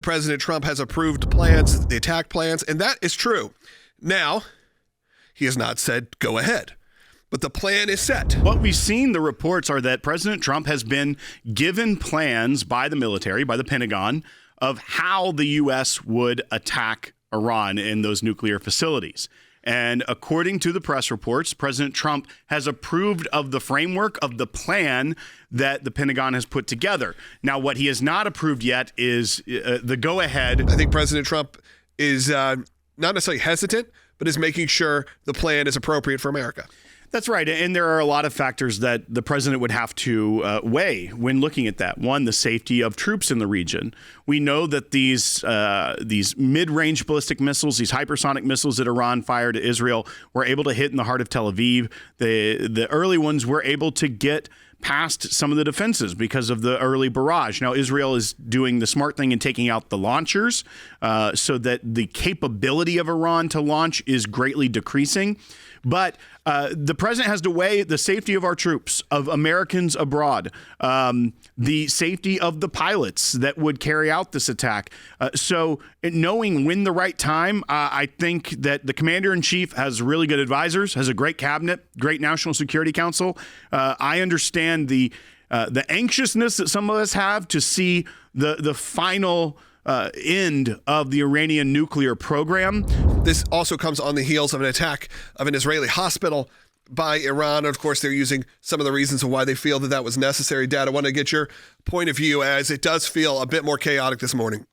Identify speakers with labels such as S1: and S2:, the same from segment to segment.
S1: President Trump has approved plans, the attack plans, and that is true. Now, he has not said go ahead, but the plan is set.
S2: What we've seen, the reports are that President Trump has been given plans by the military, by the Pentagon, of how the U.S. would attack Iran in those nuclear facilities. And according to the press reports, President Trump has approved of the framework of the plan that the Pentagon has put together. Now, what he has not approved yet is the go-ahead.
S1: I think President Trump is not necessarily hesitant, but is making sure the plan is appropriate for America.
S2: That's right. And there are a lot of factors that the president would have to weigh when looking at that. One, the safety of troops in the region. We know that these mid-range ballistic missiles, these hypersonic missiles that Iran fired to Israel, were able to hit in the heart of Tel Aviv. The early ones were able to get past some of the defenses because of the early barrage. Now, Israel is doing the smart thing and taking out the launchers so that the capability of Iran to launch is greatly decreasing. But the president has to weigh the safety of our troops, of Americans abroad, the safety of the pilots that would carry out this attack. So knowing when the right time, I think that the commander-in-chief has really good advisors, has a great cabinet, great National Security Council. I understand the anxiousness that some of us have to see the final end of the Iranian nuclear program.
S1: This also comes on the heels of an attack of an Israeli hospital by Iran. Of course, they're using some of the reasons of why they feel that that was necessary. Dad, I want to get your point of view, as it does feel a bit more chaotic this morning.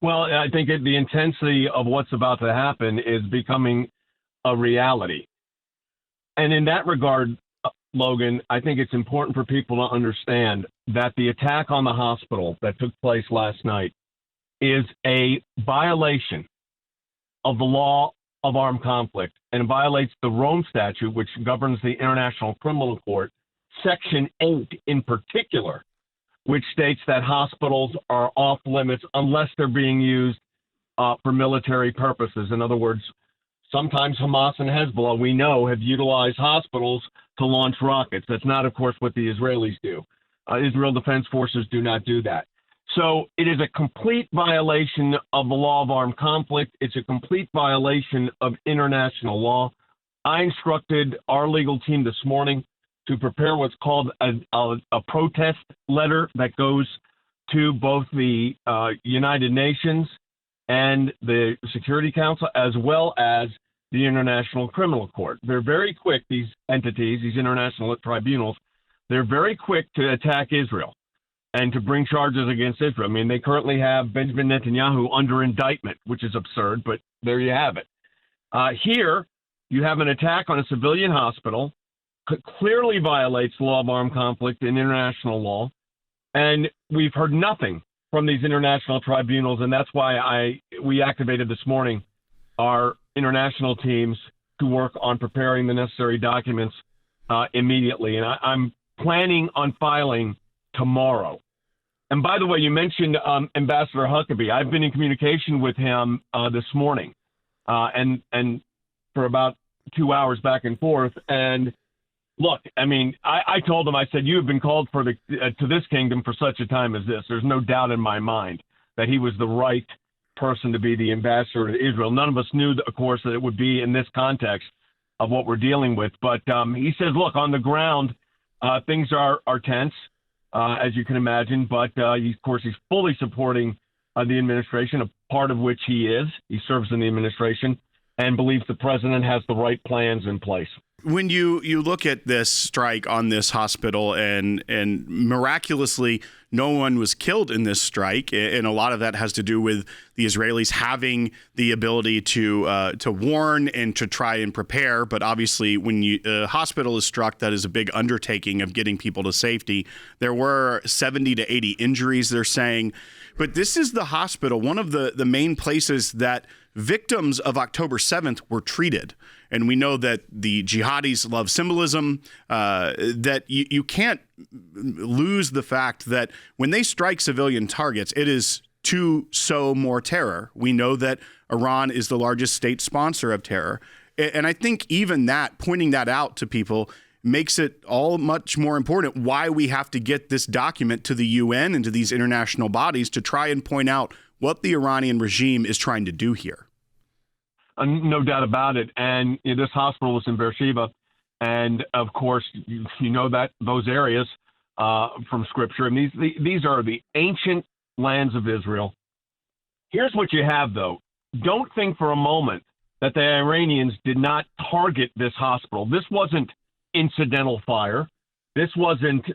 S3: Well, I think the intensity of what's about to happen is becoming a reality. And in that regard, Logan, I think it's important for people to understand that the attack on the hospital that took place last night is a violation of the law of armed conflict, and it violates the Rome Statute, which governs the International Criminal Court, Section 8 in particular, which states that hospitals are off limits unless they're being used for military purposes. In other words, sometimes Hamas and Hezbollah, we know, have utilized hospitals to launch rockets. That's not, of course, what the Israelis do. Israel Defense Forces do not do that. So it is a complete violation of the law of armed conflict. It's a complete violation of international law. I instructed our legal team this morning to prepare what's called a protest letter that goes to both the United Nations and the Security Council, as well as the International Criminal Court. They're very quick, these entities, these international tribunals, they're very quick to attack Israel and to bring charges against Israel. I mean, they currently have Benjamin Netanyahu under indictment, which is absurd, but there you have it. Here, you have an attack on a civilian hospital, clearly violates the law of armed conflict and international law, and we've heard nothing from these international tribunals, and that's why we activated this morning our international teams to work on preparing the necessary documents immediately. And I'm planning on filing tomorrow. And by the way, you mentioned Ambassador Huckabee. I've been in communication with him this morning and for about 2 hours back and forth. And look, I mean, I told him, I said, you have been called for to this kingdom for such a time as this. There's no doubt in my mind that he was the right person to be the ambassador to Israel. None of us knew, of course, that it would be in this context of what we're dealing with. But he says, look, on the ground, things are tense, as you can imagine. But, of course, he's fully supporting the administration, a part of which he is. He serves in the administration and believes the president has the right plans in place.
S2: When you look at this strike on this hospital and miraculously no one was killed in this strike, and a lot of that has to do with the Israelis having the ability to warn and to try and prepare. But obviously, when a hospital is struck, that is a big undertaking of getting people to safety. There were 70 to 80 injuries, they're saying. But this is the hospital, one of the main places that victims of October 7th were treated. And we know that the jihadis love symbolism, that you can't lose the fact that when they strike civilian targets, it is to sow more terror. We know that Iran is the largest state sponsor of terror. And I think even that, pointing that out to people, makes it all much more important why we have to get this document to the UN and to these international bodies to try and point out what the Iranian regime is trying to do here.
S3: No doubt about it. And this hospital was in Beersheba. And of course, you know that those areas from scripture. And these are the ancient lands of Israel. Here's what you have, though. Don't think for a moment that the Iranians did not target this hospital. This wasn't incidental fire. This wasn't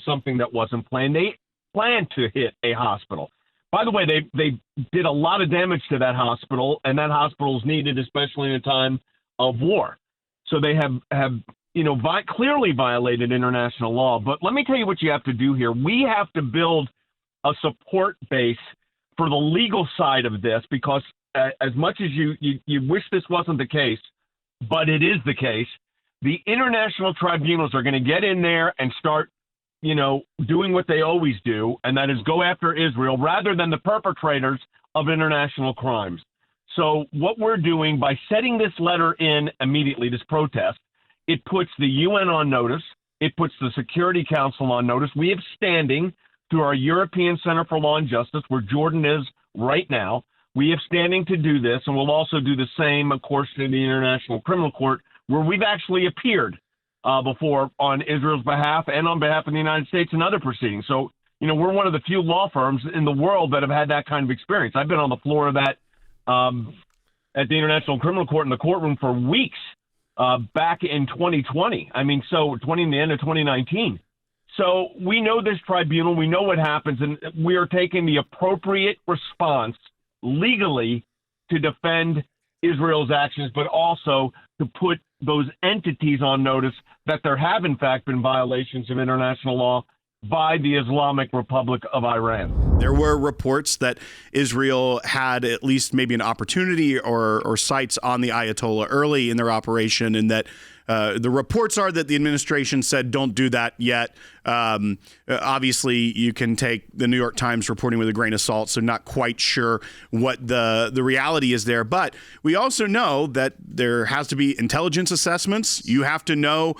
S3: something that wasn't planned. They planned to hit a hospital. By the way, they did a lot of damage to that hospital, and that hospital is needed, especially in a time of war. So they have clearly violated international law. But let me tell you what you have to do here. We have to build a support base for the legal side of this, because as much as you wish this wasn't the case, but it is the case, the international tribunals are going to get in there and start doing what they always do, and that is go after Israel rather than the perpetrators of international crimes. So what we're doing by setting this letter in immediately, this protest, it puts the UN on notice. It puts the Security Council on notice. We have standing through our European Center for Law and Justice, where Jordan is right now. We have standing to do this, and we'll also do the same, of course, to the International Criminal Court, where we've actually appeared before on Israel's behalf and on behalf of the United States in other proceedings. So, we're one of the few law firms in the world that have had that kind of experience. I've been on the floor of that at the International Criminal Court in the courtroom for weeks back in 2020. In the end of 2019. So we know this tribunal, we know what happens, and we are taking the appropriate response legally to defend Israel's actions, but also to put those entities on notice that there have, in fact, been violations of international law by the Islamic Republic of Iran.
S2: There were reports that Israel had at least maybe an opportunity or sights on the Ayatollah early in their operation, and that the reports are that the administration said, don't do that yet. Obviously, you can take the New York Times reporting with a grain of salt, so not quite sure what the reality is there. But we also know that there has to be intelligence assessments. You have to know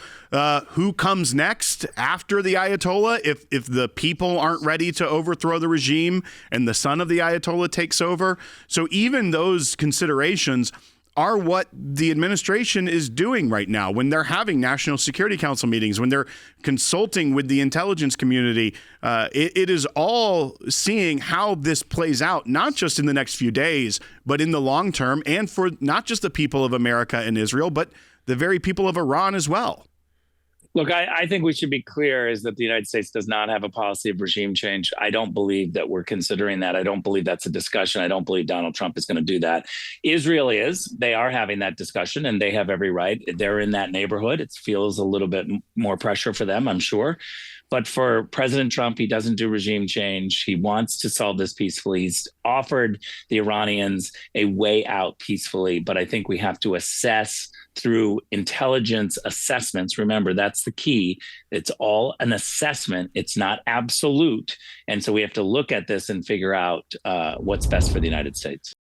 S2: who comes next after the Ayatollah. If the people aren't ready to overthrow the regime and the son of the Ayatollah takes over. So even those considerations are what the administration is doing right now when they're having National Security Council meetings, when they're consulting with the intelligence community. It is all seeing how this plays out, not just in the next few days, but in the long term, and for not just the people of America and Israel, but the very people of Iran as well.
S4: Look, I think we should be clear is that the United States does not have a policy of regime change. I don't believe that we're considering that. I don't believe that's a discussion. I don't believe Donald Trump is going to do that. Israel is. They are having that discussion, and they have every right. They're in that neighborhood. It feels a little bit more pressure for them, I'm sure. But for President Trump, he doesn't do regime change. He wants to solve this peacefully. He's offered the Iranians a way out peacefully. But I think we have to assess through intelligence assessments. Remember, that's the key. It's all an assessment. It's not absolute. And so we have to look at this and figure out what's best for the United States.